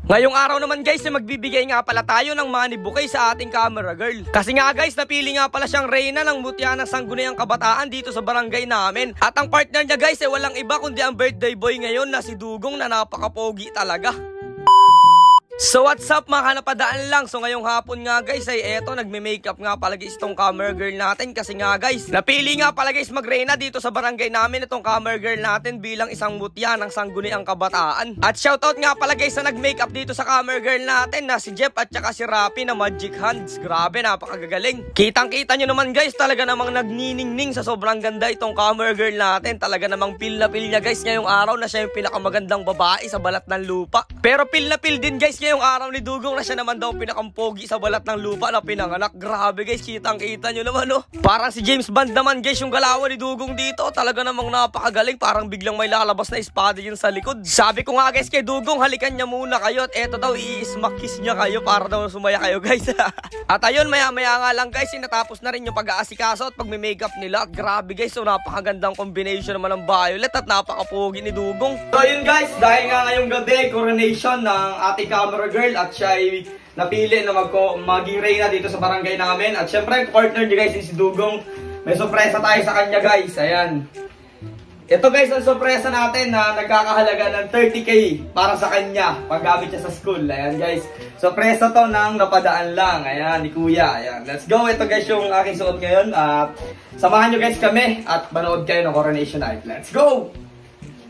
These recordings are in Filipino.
Ngayong araw naman guys, magbibigay nga pala tayo ng money bouquet sa ating camera girl. Kasi nga guys, napili nga pala siyang reyna ng mutya ng sangguniang kabataan dito sa barangay namin. At ang partner niya guys ay walang iba kundi ang birthday boy ngayon na si Dugong na napaka-pogi talaga. So what's up mga kanapadaan lang. So ngayong hapon nga guys ay eto nagme-makeup nga pala guys itong camera girl natin. Kasi nga guys, napili nga pala guys magreyna dito sa barangay namin itong camera girl natin bilang isang mutya ng sangguniang kabataan. At shoutout nga pala guys sa nag-makeup dito sa camera girl natin na si Jeff at saka si Rapi na Magic Hands. Grabe, napakagagaling. Kitang kita nyo naman guys, talaga namang nagniningning sa sobrang ganda itong camera girl natin. Talaga namang feel na feel niya guys ngayong araw na siya yung pinakamagandang babae sa balat ng lupa. Pero feel na feel din guys yung araw ni Dugong na siya naman daw pinakampogi sa balat ng lupa na pinanganak. Grabe guys, kitang-kita nyo naman no. Parang si James Bond naman guys yung galawan ni Dugong dito. Talaga namang napakagaling, parang biglang may lalabas na espada yun sa likod. Sabi ko nga guys kay Dugong, halikan niya muna kayo at eto daw i-smack kiss niya kayo para daw sumaya kayo guys. At ayun, maya-maya nga lang guys, natapos na rin yung pag-aasikaso at pagme-makeup nila. At grabe guys, so napakagandang combination naman ng violet at napakapogi ni Dugong. So ayun guys, dahil nga ngayong gabi, coronation ng ating camera girl at siya ay napili na maging reyna dito sa barangay namin. At syempre, partner niya guys si Dugong. May sorpresa tayo sa kanya guys. Ayan. Ito guys, ang sorpresa natin na nagkakahalaga ng 30k para sa kanya paggamit niya sa school. Ayan guys. Sorpresa to ng napadaan lang. Ayan, ni Kuya. Ayan. Let's go. Ito guys yung aking suot ngayon. Samahan nyo guys kami at manood kayo ng coronation night. Let's go!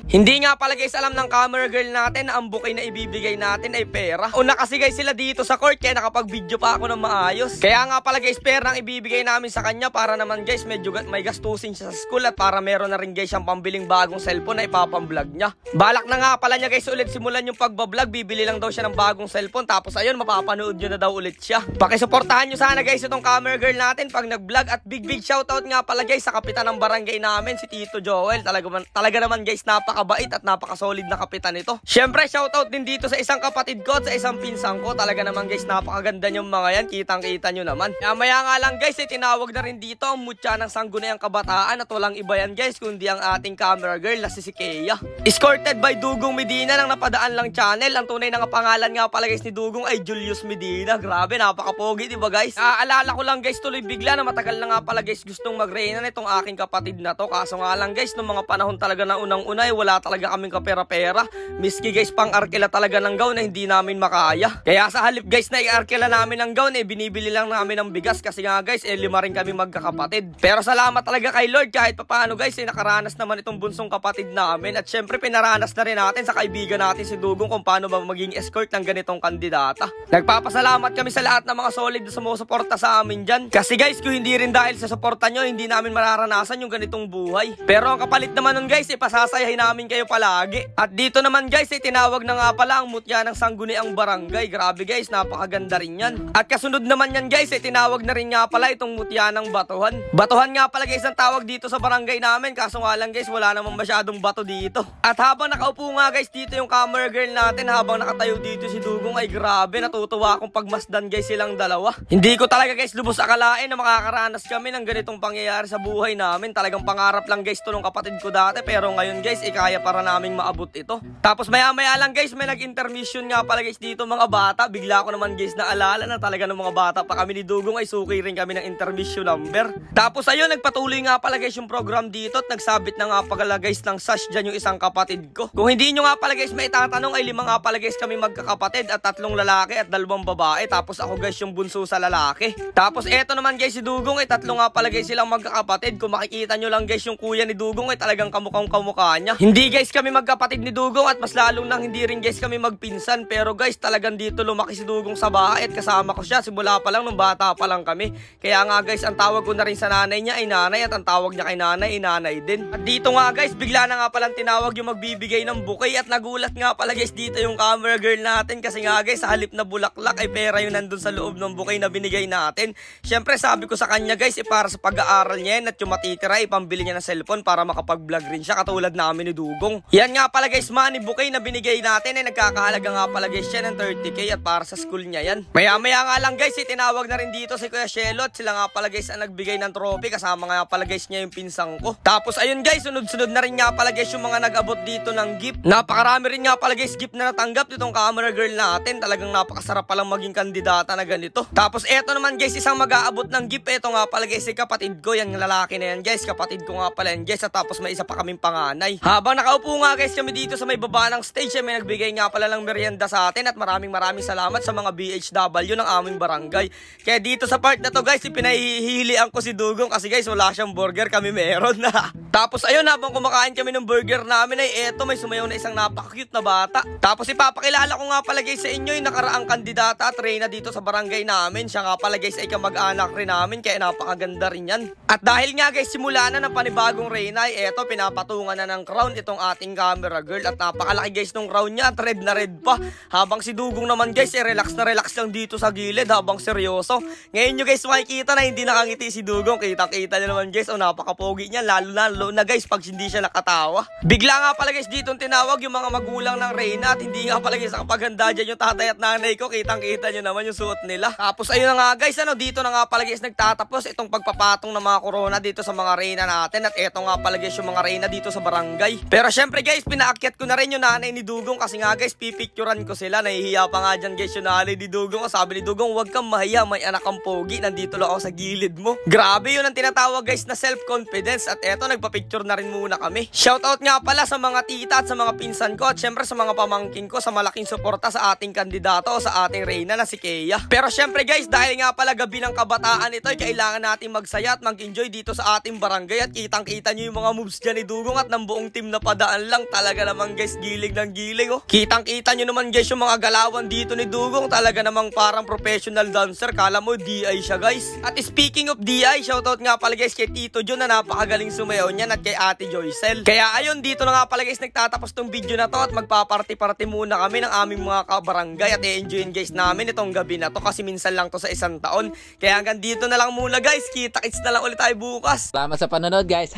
Hindi nga pala guys alam ng camera girl natin na ang bouquet na ibibigay natin ay pera. Una kasi guys sila dito sa court kaya nakapag-video pa ako ng maayos. Kaya nga pala guys pera ang ibibigay namin sa kanya para naman guys medyo may gastusin siya sa school at para meron na rin guys siyang pambiling bagong cellphone na ipapamblog niya. Balak na nga pala niya guys ulit simulan yung pagbablog, bibili lang daw siya ng bagong cellphone tapos ayun mapapanood nyo na daw ulit siya. Pakisuportahan nyo sana guys itong camera girl natin pag nag-vlog at big shoutout nga pala guys sa kapitan ng barangay namin si Tito Joel. Talaga naman guys napakabait at napaka-solid na kapitan ito. Syempre, shoutout din dito sa isang kapatid ko at sa isang pinsang ko. Talaga naman guys, napakaganda yung mga yan. Kitang-kita nyo naman. Maya nga lang guys, tinawag na rin dito ang mutya ng sangguniang kabataan at walang iba yan guys, kundi ang ating camera girl na si Kea. Escorted by Dugong Medina ng Napadaan Lang Channel. Ang tunay na pangalan nga pala guys ni Dugong ay Julius Medina. Grabe, napaka-pogi, diba guys? Alala ko lang guys, tuloy bigla na matagal na nga pala guys gustong magreyna na itong aking kapatid na to. Kaso nga lang guys, nung mga panahon talaga na unang-una ay wala talaga kaming kapera-pera. Miski guys pang arkela talaga ng gown na hindi namin makaya. Kaya sa halip guys na i-arkela namin ng gown binibili lang namin ng bigas kasi nga guys lima rin kami magkakapatid. Pero salamat talaga kay Lord kahit papaano guys nakaranas naman itong bunsong kapatid namin. At syempre pinaranas na rin natin sa kaibigan natin si Dugong kung paano ba maging escort ng ganitong kandidata. Nagpapasalamat kami sa lahat ng mga solid na sumusuporta sa amin dyan. Kasi guys kung hindi rin dahil sa suporta nyo hindi namin mararanasan yung ganitong buhay. Pero ang kapalit naman nun guys pasasayahin namin kayo palagi. At dito naman guys tinawag na nga pala ang mutya ng sangguniang barangay. Grabe guys, napakaganda rin yan. At kasunod naman yan guys tinawag na rin nga pala itong mutya ng batuhan. Batuhan nga pala guys ang tawag dito sa barangay namin. Kaso nga lang guys wala namang masyadong bato dito. At habang nakaupo nga guys dito yung camera girl natin, habang nakatayo dito si Dugong ay grabe, natutuwa akong pagmasdan guys silang dalawa. Hindi ko talaga guys lubos akalain na makakaranas kami ng ganitong pangyayari sa buhay namin. Talagang pangarap lang guys to ng kapatid ko dati, pero ngayon guys kaya para naming maabot ito. Tapos maya-maya lang guys may nag-intermission nga pala guys dito mga bata. Bigla ko naman guys naalala na talaga ng mga bata pa kami ni Dugong ay suki rin kami ng intermission number. Tapos ayun nagpatuloy nga pala guys yung program dito at nagsabit na nga pala guys ng sash dyan yung isang kapatid ko. Kung hindi nyo nga pala guys may tatanong ay 5 nga pala guys kami magkakapatid at 3 lalaki at 2 babae. Tapos ako guys yung bunso sa lalaki. Tapos eto naman guys si Dugong ay 3 nga pala guys silang magkakapatid. Kung makikita nyo lang guys yung kuya ni Dugong ay talagang kamukhang kamukha niya. Hindi guys kami magkapatid ni Dugong at mas lalong nang hindi rin guys kami magpinsan. Pero guys talagang dito lumaki si Dugong sa bahay at kasama ko siya simula pa lang nung bata pa lang kami. Kaya nga guys ang tawag ko na rin sa nanay niya ay nanay at ang tawag niya kay nanay ay nanay din. At dito nga guys bigla na nga palang tinawag yung magbibigay ng bouquet at nagulat nga pala guys dito yung camera girl natin kasi nga guys sa halip na bulaklak ay pera yun nandun sa loob ng bouquet na binigay natin. Syempre sabi ko sa kanya guys para sa pag-aaral niya yan at yung matitira ipambili niya ng cellphone para makapag-vlog rin siya katulad namin ni Dugong. Yan nga pala guys, money bouquet na binigay natin ay nagkakahalaga nga pala guys siya ng 30k at para sa school niya yan. Maya-maya nga lang guys, tinawag na rin dito si Kuya Shelot. Sila nga pala guys ang nagbigay ng trophy, kasama nga pala guys niya yung pinsang ko. Tapos ayun guys, sunod-sunod na rin nga pala guys yung mga nag-abot dito ng gift. Napakarami rin nga pala guys gift na natanggap nitong camera girl natin. Talagang napakasarap palang maging kandidata na ganito. Tapos eto naman guys, isang mag-aabot ng gift. Eto nga pala guys, si kapatid ko, yan lalaki na yan guys. Kapatid ko nga pala yan guys. At tapos may isa pa kaming panganay. Habang nakaupo nga guys kami dito sa may baba ng stage, may nagbigay nga pala ng merienda sa atin. At maraming salamat sa mga BHW ng aming barangay. Kaya dito sa part na to guys, ipinahihilian ko si Dugong kasi guys wala siyang burger, kami meron na. Tapos ayun, habang kumakain kami ng burger namin ay eto, may sumayaw na isang napaka-cute na bata. Tapos ipapakilala ko nga pala guys sa inyo yung nakaraang kandidata at reyna dito sa barangay namin. Siya nga pala guys ay kamag-anak rin namin, kaya napakaganda rin yan. At dahil nga guys simula na ng panibagong reyna ay eto, pinapatungan na ng crown itong ating camera girl. At napakalaki guys nung crown niya at red na red pa. Habang si Dugong naman guys ay relax na relax lang dito sa gilid habang seryoso. Ngayon nyo guys makikita na hindi nakangiti si Dugong. Kita-kita nyo naman guys, napakapogi niya, lalo na guys pag hindi siya nakatawa. Bigla nga pala guys dito tinawag yung mga magulang ng reyna at hindi nga pala guys nakapaganda dyan yung tatay at nanay ko. Kitang-kita nyo naman yung suot nila. Tapos ayun na nga guys, dito na nga pala guys nagtatapos itong pagpapatong ng mga corona dito sa mga reyna natin. At eto nga pala guys yung mga reyna dito sa barangay. Pero syempre guys, pinaakyat ko na rin yung nanay ni Dugong kasi nga guys pipicturan ko sila. Nahihiya pa nga dyan guys yung nanay ni Dugong. Sabi ni Dugong, huwag kang mahiya, may anak kang pogi, nandito lang ako sa gilid mo. Grabe yun ang tinatawag guys na self-confidence. At eto, nagpa-picture na rin muna kami. Shoutout nga pala sa mga tita at sa mga pinsan ko at syempre sa mga pamangkin ko sa malaking suporta sa ating kandidato o sa ating reyna na si Kea. Pero syempre guys, dahil nga pala gabi ng kabataan ito, kailangan natin magsaya at mag-enjoy dito sa ating barangay. At kitang-kita nyo yung mga moves dyan ni Dugong at ng buong team na padaan lang. Talaga naman guys, gilig ng gilig oh. Kitang-kita nyo naman guys yung mga galawan dito ni Dugong. Talaga namang parang professional dancer. Kala mo DI siya guys. At speaking of DI, shoutout nga pala guys kay Tito John na napakagaling sumayaw niyan at kay Ate Joycel. Kaya ayun, dito na nga pala guys nagtatapos tong video na to at magpaparty-party muna kami ng aming mga kabarangay at i-enjoyin guys namin itong gabi na to kasi minsan lang to sa isang taon. Kaya hanggang dito na lang muna guys. Kita-kits na lang ulit tayo bukas. Salamat sa panonood guys.